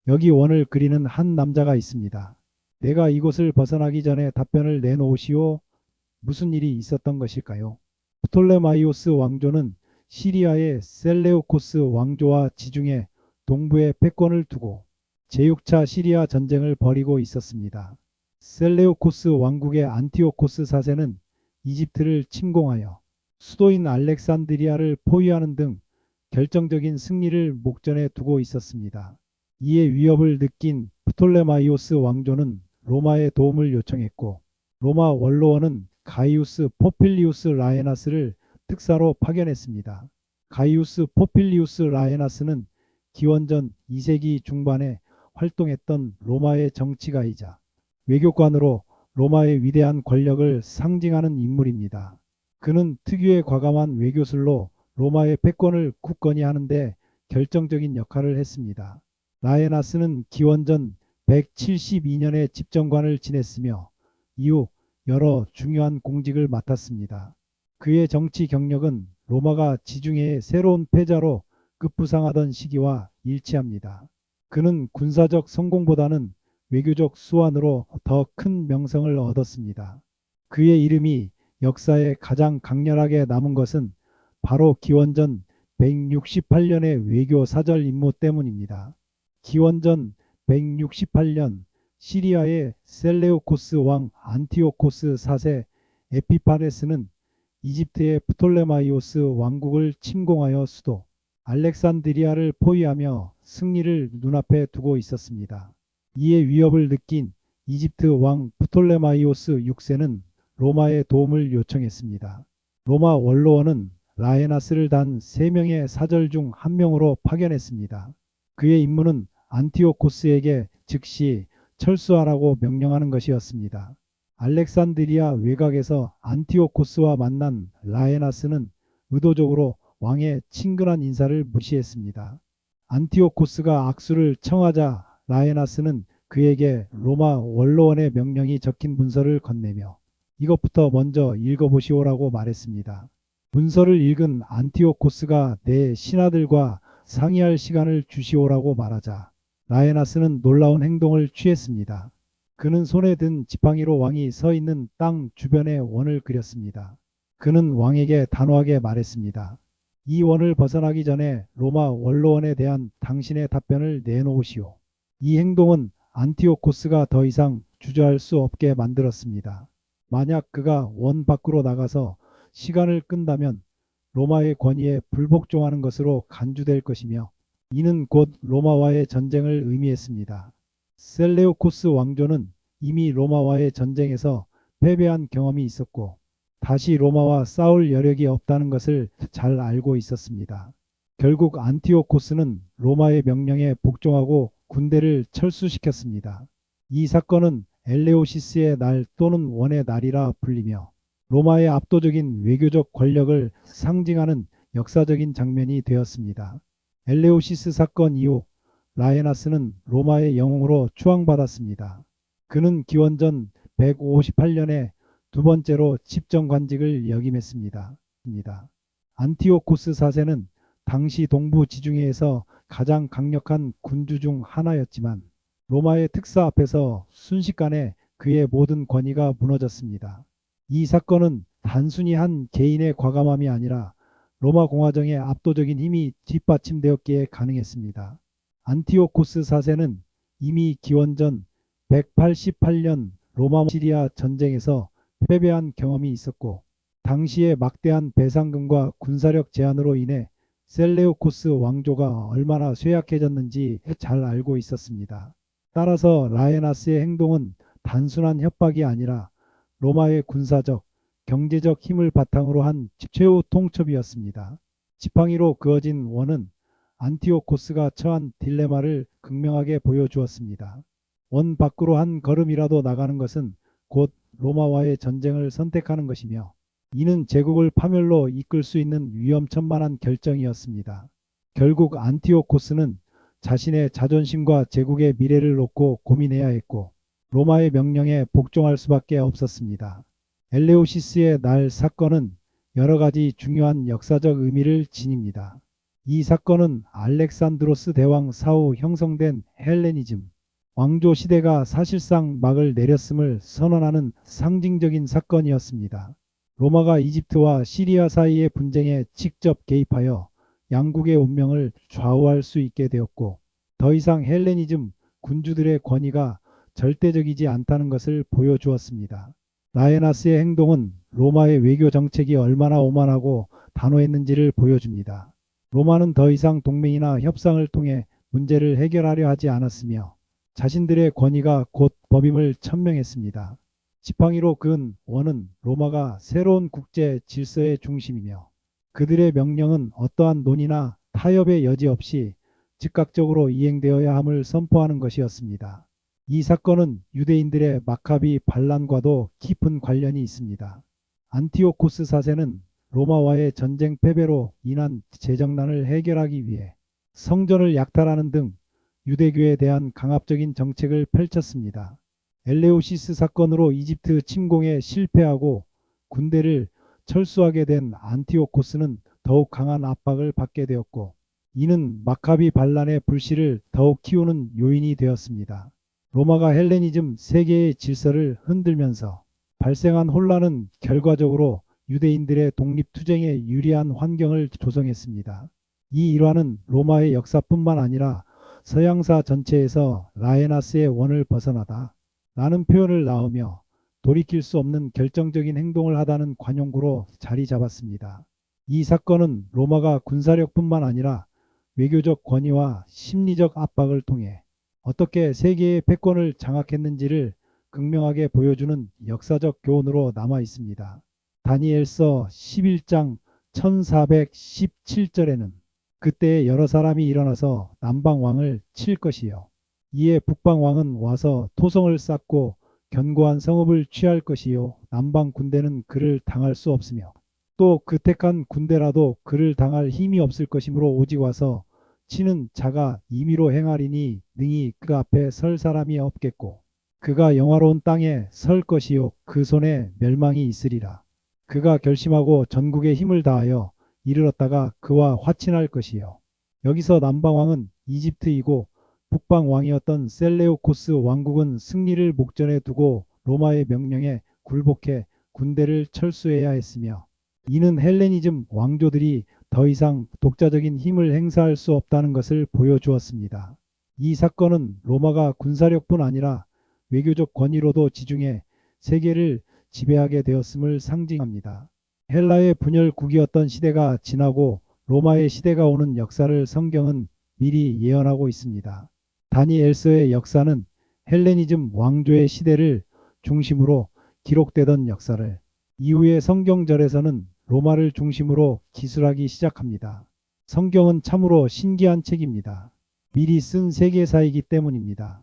여기 원을 그리는 한 남자가 있습니다. 내가 이곳을 벗어나기 전에 답변을 내놓으시오. 무슨 일이 있었던 것일까요? 프톨레마이오스 왕조는 시리아의 셀레우코스 왕조와 지중해 동부에 패권을 두고 제6차 시리아 전쟁을 벌이고 있었습니다. 셀레우코스 왕국의 안티오코스 4세는 이집트를 침공하여 수도인 알렉산드리아를 포위하는 등 결정적인 승리를 목전에 두고 있었습니다. 이에 위협을 느낀 프톨레마이오스 왕조는 로마의 도움을 요청했고, 로마 원로원은 가이우스 포필리우스 라에나스를 특사로 파견했습니다. 가이우스 포필리우스 라에나스는 기원전 2세기 중반에 활동했던 로마의 정치가이자 외교관으로 로마의 위대한 권력을 상징하는 인물입니다. 그는 특유의 과감한 외교술로 로마의 패권을 굳건히 하는데 결정적인 역할을 했습니다. 라에나스는 기원전 172년에 집정관을 지냈으며 이후 여러 중요한 공직을 맡았습니다. 그의 정치 경력은 로마가 지중해의 새로운 패자로 급부상하던 시기와 일치합니다. 그는 군사적 성공보다는 외교적 수완으로 더 큰 명성을 얻었습니다. 그의 이름이 역사에 가장 강렬하게 남은 것은 바로 기원전 168년의 외교 사절 임무 때문입니다. 기원전 168년 시리아의 셀레우코스 왕 안티오코스 4세 에피파네스는 이집트의 프톨레마이오스 왕국을 침공하여 수도 알렉산드리아를 포위하며 승리를 눈앞에 두고 있었습니다. 이에 위협을 느낀 이집트 왕 프톨레마이오스 6세는 로마의 도움을 요청했습니다. 로마 원로원은 라에나스를 단 3명의 사절 중 1명으로 파견했습니다. 그의 임무는 안티오코스에게 즉시 철수하라고 명령하는 것이었습니다. 알렉산드리아 외곽에서 안티오코스와 만난 라에나스는 의도적으로 왕의 친근한 인사를 무시했습니다. 안티오코스가 악수를 청하자 라에나스는 그에게 로마 원로원의 명령이 적힌 문서를 건네며 이것부터 먼저 읽어보시오라고 말했습니다. 문서를 읽은 안티오코스가 내 신하들과 상의할 시간을 주시오라고 말하자 라에나스는 놀라운 행동을 취했습니다. 그는 손에 든 지팡이로 왕이 서 있는 땅 주변에 원을 그렸습니다. 그는 왕에게 단호하게 말했습니다. 이 원을 벗어나기 전에 로마 원로원에 대한 당신의 답변을 내놓으시오. 이 행동은 안티오코스가 더 이상 주저할 수 없게 만들었습니다. 만약 그가 원 밖으로 나가서 시간을 끈다면 로마의 권위에 불복종하는 것으로 간주될 것이며 이는 곧 로마와의 전쟁을 의미했습니다. 셀레우코스 왕조는 이미 로마와의 전쟁에서 패배한 경험이 있었고 다시 로마와 싸울 여력이 없다는 것을 잘 알고 있었습니다. 결국 안티오코스는 로마의 명령에 복종하고 군대를 철수시켰습니다. 이 사건은 엘레오시스의 날 또는 원의 날이라 불리며 로마의 압도적인 외교적 권력을 상징하는 역사적인 장면이 되었습니다. 엘레오시스 사건 이후 라에나스는 로마의 영웅으로 추앙받았습니다. 그는 기원전 158년에 두 번째로 집정관직을 역임했습니다. 안티오코스 4세는 당시 동부 지중해에서 가장 강력한 군주 중 하나였지만 로마의 특사 앞에서 순식간에 그의 모든 권위가 무너졌습니다. 이 사건은 단순히 한 개인의 과감함이 아니라 로마 공화정의 압도적인 힘이 뒷받침되었기에 가능했습니다. 안티오코스 4세는 이미 기원전 188년 로마 시리아 전쟁에서 패배한 경험이 있었고 당시의 막대한 배상금과 군사력 제한으로 인해 셀레우코스 왕조가 얼마나 쇠약해졌는지 잘 알고 있었습니다. 따라서 라에나스의 행동은 단순한 협박이 아니라 로마의 군사적, 경제적 힘을 바탕으로 한 최후 통첩이었습니다. 지팡이로 그어진 원은 안티오코스가 처한 딜레마를 극명하게 보여주었습니다. 원 밖으로 한 걸음이라도 나가는 것은 곧 로마와의 전쟁을 선택하는 것이며 이는 제국을 파멸로 이끌 수 있는 위험천만한 결정이었습니다. 결국 안티오코스는 자신의 자존심과 제국의 미래를 놓고 고민해야 했고 로마의 명령에 복종할 수밖에 없었습니다. 엘레오시스의 날 사건은 여러 가지 중요한 역사적 의미를 지닙니다. 이 사건은 알렉산드로스 대왕 사후 형성된 헬레니즘, 왕조 시대가 사실상 막을 내렸음을 선언하는 상징적인 사건이었습니다. 로마가 이집트와 시리아 사이의 분쟁에 직접 개입하여 양국의 운명을 좌우할 수 있게 되었고, 더 이상 헬레니즘 군주들의 권위가 절대적이지 않다는 것을 보여주었습니다. 라에나스의 행동은 로마의 외교 정책이 얼마나 오만하고 단호했는지를 보여줍니다. 로마는 더 이상 동맹이나 협상을 통해 문제를 해결하려 하지 않았으며 자신들의 권위가 곧 법임을 천명했습니다. 지팡이로 그은 원은 로마가 새로운 국제 질서의 중심이며 그들의 명령은 어떠한 논의나 타협의 여지 없이 즉각적으로 이행되어야 함을 선포하는 것이었습니다. 이 사건은 유대인들의 마카비 반란과도 깊은 관련이 있습니다. 안티오코스 사세는 로마와의 전쟁 패배로 인한 재정난을 해결하기 위해 성전을 약탈하는 등 유대교에 대한 강압적인 정책을 펼쳤습니다. 엘레우시스 사건으로 이집트 침공에 실패하고 군대를 철수하게 된 안티오코스는 더욱 강한 압박을 받게 되었고, 이는 마카비 반란의 불씨를 더욱 키우는 요인이 되었습니다. 로마가 헬레니즘 세계의 질서를 흔들면서 발생한 혼란은 결과적으로 유대인들의 독립투쟁에 유리한 환경을 조성했습니다. 이 일화는 로마의 역사뿐만 아니라 서양사 전체에서 라에나스의 원을 벗어나다 라는 표현을 낳으며 돌이킬 수 없는 결정적인 행동을 하다는 관용구로 자리 잡았습니다. 이 사건은 로마가 군사력뿐만 아니라 외교적 권위와 심리적 압박을 통해 어떻게 세계의 패권을 장악했는지를 극명하게 보여주는 역사적 교훈으로 남아 있습니다. 다니엘서 11장 1417절에는 그때 여러 사람이 일어나서 남방 왕을 칠 것이요 이에 북방 왕은 와서 토성을 쌓고 견고한 성읍을 취할 것이요 남방 군대는 그를 당할 수 없으며 또 그 택한 군대라도 그를 당할 힘이 없을 것이므로 오직 와서 치는 자가 임의로 행하리니 능히 그 앞에 설 사람이 없겠고 그가 영화로운 땅에 설 것이요 그 손에 멸망이 있으리라. 그가 결심하고 전국에 힘을 다하여 이르렀다가 그와 화친할 것이요. 여기서 남방왕은 이집트이고 북방왕이었던 셀레우코스 왕국은 승리를 목전에 두고 로마의 명령에 굴복해 군대를 철수해야 했으며 이는 헬레니즘 왕조들이 더 이상 독자적인 힘을 행사할 수 없다는 것을 보여주었습니다. 이 사건은 로마가 군사력뿐 아니라 외교적 권위로도 지중해 세계를 지배하게 되었음을 상징합니다. 헬라의 분열국이었던 시대가 지나고 로마의 시대가 오는 역사를 성경은 미리 예언하고 있습니다. 다니엘서의 역사는 헬레니즘 왕조의 시대를 중심으로 기록되던 역사를 이후의 성경절에서는 로마를 중심으로 기술하기 시작합니다. 성경은 참으로 신기한 책입니다. 미리 쓴 세계사이기 때문입니다.